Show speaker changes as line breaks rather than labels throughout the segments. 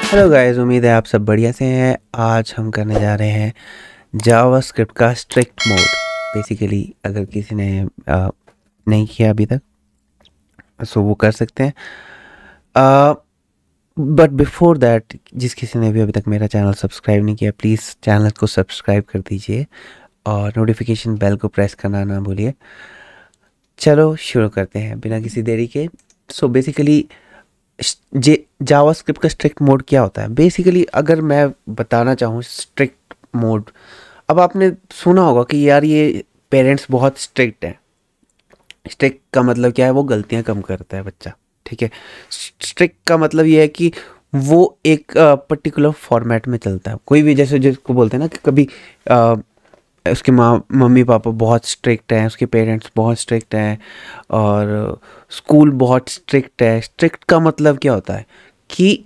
Hello guys, उम्मीद है आप सब बढ़िया से हैं। आज हम करने जा रहे हैं जावास्क्रिप्ट का स्ट्रिक्ट मोड। बेसिकली अगर किसी ने नहीं किया अभी तक सो वो कर सकते हैं। बट बिफोर दैट, जिस किसी ने भी अभी तक मेरा चैनल सब्सक्राइब नहीं किया, प्लीज़ चैनल को सब्सक्राइब कर दीजिए और नोटिफिकेशन बेल को प्रेस करना ना भूलिए। चलो शुरू करते हैं बिना किसी देरी के। सो बेसिकली जे जावास्क्रिप्ट का स्ट्रिक्ट मोड क्या होता है? बेसिकली अगर मैं बताना चाहूँ स्ट्रिक्ट मोड, अब आपने सुना होगा कि यार ये पेरेंट्स बहुत स्ट्रिक्ट हैं। स्ट्रिक्ट का मतलब क्या है? वो गलतियां कम करता है बच्चा, ठीक है। स्ट्रिक्ट का मतलब ये है कि वो एक पर्टिकुलर फॉर्मेट में चलता है। कोई भी, जैसे जिसको बोलते हैं ना कि कभी उसके मम्मी पापा बहुत स्ट्रिक्ट हैं, उसके पेरेंट्स बहुत स्ट्रिक्ट हैं और स्कूल बहुत स्ट्रिक्ट है। स्ट्रिक्ट का मतलब क्या होता है कि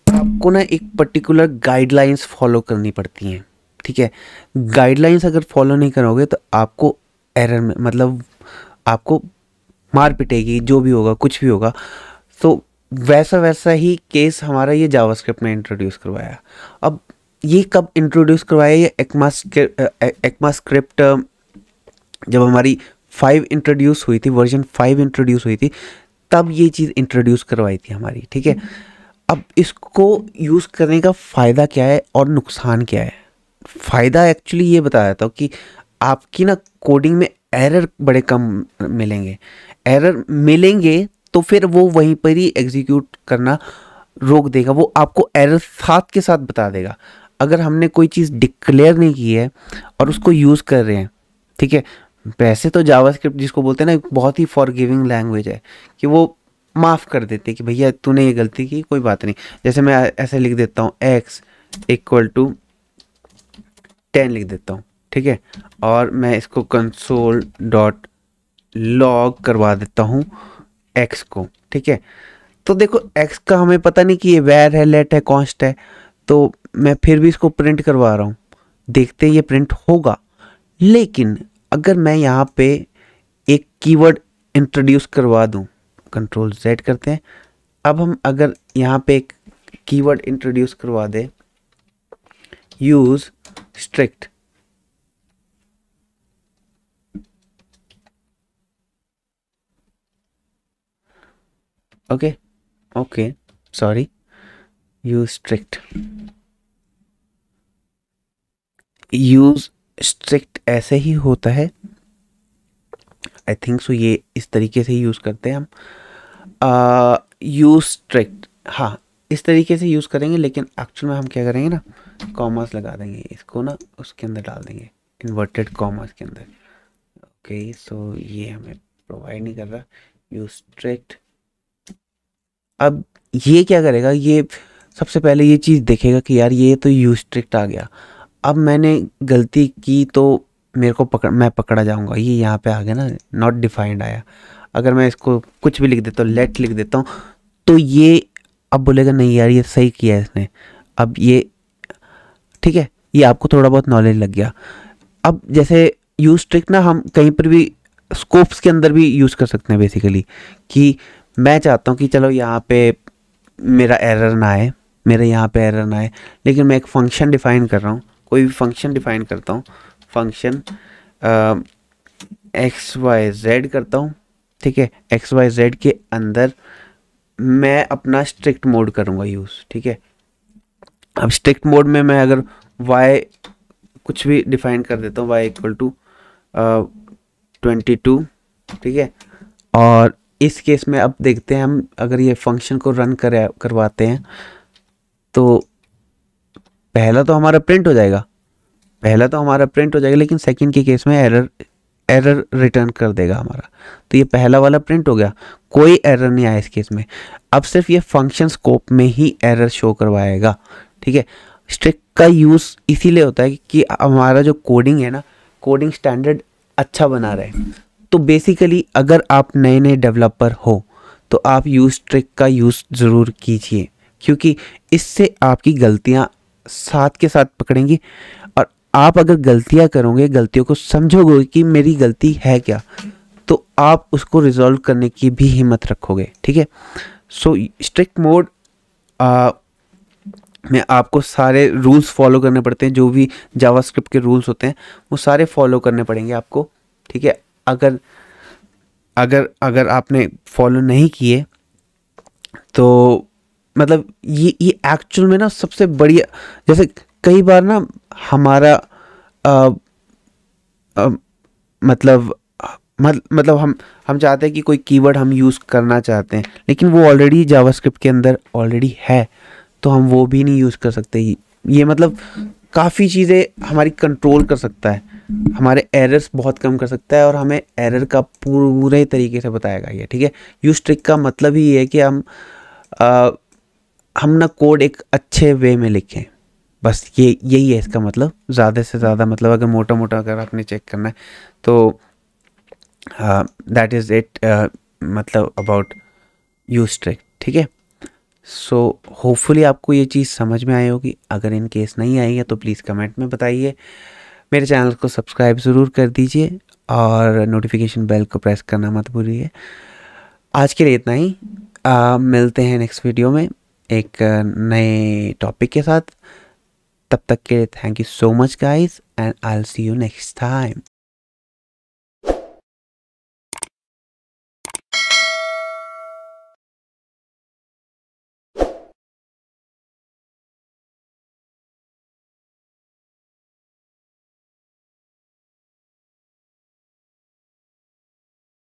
आपको ना एक पर्टिकुलर गाइडलाइंस फॉलो करनी पड़ती हैं, ठीक है। गाइडलाइंस अगर फॉलो नहीं करोगे तो आपको एरर में, मतलब आपको मार पिटेगी, जो भी होगा, कुछ भी होगा। तो वैसा वैसा ही केस हमारा ये जावास्क्रिप्ट में इंट्रोड्यूस करवाया। अब ये कब इंट्रोड्यूस करवाया? ये ECMAScript जब हमारी 5 इंट्रोड्यूस हुई थी, वर्जन 5 इंट्रोड्यूस हुई थी, तब ये चीज़ इंट्रोड्यूस करवाई थी हमारी, ठीक है। अब इसको यूज़ करने का फ़ायदा क्या है और नुकसान क्या है? फ़ायदा एक्चुअली ये बताया था कि आपकी ना कोडिंग में एरर बड़े कम मिलेंगे। एरर मिलेंगे तो फिर वो वहीं पर ही एग्जीक्यूट करना रोक देगा, वो आपको एरर साथ के साथ बता देगा। अगर हमने कोई चीज़ डिक्लेयर नहीं की है और उसको यूज़ कर रहे हैं, ठीक है। वैसे तो जावास्क्रिप्ट जिसको बोलते हैं ना, एक बहुत ही फॉरगिविंग लैंग्वेज है कि वो माफ़ कर देते कि भैया तूने ये गलती की, कोई बात नहीं। जैसे मैं ऐसे लिख देता हूँ x = 10 लिख देता हूँ, ठीक है। और मैं इसको console.log करवा देता हूँ x को, ठीक है। तो देखो x का हमें पता नहीं कि ये वैर है, लेट है, कॉन्स्ट है, तो मैं फिर भी इसको प्रिंट करवा रहा हूँ। देखते हैं ये प्रिंट होगा। लेकिन अगर मैं यहाँ पे एक कीवर्ड इंट्रोड्यूस करवा दूँ, Ctrl+Z करते हैं। अब हम अगर यहाँ पे एक कीवर्ड इंट्रोड्यूस करवा दे, use strict, okay sorry, use strict, use strict ऐसे ही होता है, आई थिंक सो। ये इस तरीके से यूज़ करते हैं हम, यूज स्ट्रिक्ट। हाँ, इस तरीके से यूज़ करेंगे, लेकिन एक्चुअल में हम क्या करेंगे ना, कॉमर्स लगा देंगे, इसको ना उसके अंदर डाल देंगे, इन्वर्टेड कॉमर्स के अंदर। ओके, सो ये हमें प्रोवाइड नहीं कर रहा यूज स्ट्रिक्ट। अब ये क्या करेगा? ये सबसे पहले ये चीज़ देखेगा कि यार ये तो यूज स्ट्रिक्ट आ गया। अब मैंने गलती की तो मेरे को मैं पकड़ा जाऊंगा। ये यहाँ पे आ गया ना, नॉट डिफाइंड आया। अगर मैं इसको कुछ भी लिख देता हूँ, लेट लिख देता हूँ, तो ये अब बोलेगा नहीं यार ये सही किया है इसने। अब ये ठीक है, ये आपको थोड़ा बहुत नॉलेज लग गया। अब जैसे यूज ट्रिक ना हम कहीं पर भी स्कोप्स के अंदर भी यूज़ कर सकते हैं। बेसिकली कि मैं चाहता हूँ कि चलो यहाँ पे मेरा एरर ना आए, मेरे यहाँ पे एरर ना आए, लेकिन मैं एक फंक्शन डिफाइन कर रहा हूँ, कोई भी फंक्शन डिफाइन करता हूँ, फंक्शन XYZ करता हूँ, ठीक है। XYZ के अंदर मैं अपना स्ट्रिक्ट मोड करूँगा यूज़, ठीक है। अब स्ट्रिक्ट मोड में मैं अगर y कुछ भी डिफाइन कर देता हूँ, y = 22, ठीक है। और इस केस में अब देखते हैं हम, अगर ये फंक्शन को रन करवाते हैं तो पहला तो हमारा प्रिंट हो जाएगा, लेकिन सेकंड के केस में एरर रिटर्न कर देगा हमारा। तो ये पहला वाला प्रिंट हो गया, कोई एरर नहीं आया इस केस में। अब सिर्फ ये फंक्शन स्कोप में ही एरर शो करवाएगा, ठीक है। स्ट्रिक्ट का यूज़ इसीलिए होता है कि हमारा जो कोडिंग है ना, कोडिंग स्टैंडर्ड अच्छा बना रहे। तो बेसिकली अगर आप नए नए डेवलपर हो तो आप यूज स्ट्रिक्ट का यूज़ ज़रूर कीजिए, क्योंकि इससे आपकी गलतियां साथ के साथ पकड़ेंगी। और आप अगर गलतियां करोगे, गलतियों को समझोगे कि मेरी गलती है क्या, तो आप उसको रिजॉल्व करने की भी हिम्मत रखोगे, ठीक है। सो स्ट्रिक्ट मोड में आपको सारे रूल्स फॉलो करने पड़ते हैं, जो भी जावास्क्रिप्ट के रूल्स होते हैं वो सारे फॉलो करने पड़ेंगे आपको, ठीक है। अगर अगर अगर आपने फॉलो नहीं किए तो मतलब ये एक्चुअल में ना सबसे बढ़िया, जैसे कई बार ना हमारा अ, अ, मतलब मतलब हम चाहते हैं कि कोई कीवर्ड हम यूज़ करना चाहते हैं, लेकिन वो ऑलरेडी जावास्क्रिप्ट के अंदर ऑलरेडी है, तो हम वो भी नहीं यूज़ कर सकते। ये मतलब काफ़ी चीज़ें हमारी कंट्रोल कर सकता है, हमारे एरर्स बहुत कम कर सकता है, और हमें एरर का पूरे तरीके से बताएगा ये, ठीक है। यूज ट्रिक का मतलब ही ये है कि अ, हम ना कोड एक अच्छे वे में लिखें, बस यही है इसका मतलब। ज़्यादा से ज़्यादा मतलब अगर मोटा मोटा अगर आपने चेक करना है तो दैट इज़ इट, मतलब अबाउट यूज ट्रिक, ठीक है। सो होपफुली आपको ये चीज़ समझ में आई होगी। अगर इन केस नहीं आई है तो प्लीज़ कमेंट में बताइए। मेरे चैनल को सब्सक्राइब ज़रूर कर दीजिए और नोटिफिकेशन बेल को प्रेस करना मत भूलिए। आज के लिए इतना ही, मिलते हैं नेक्स्ट वीडियो में एक नए टॉपिक के साथ। तब तक के लिए thank you so much guys, and I will see you next time.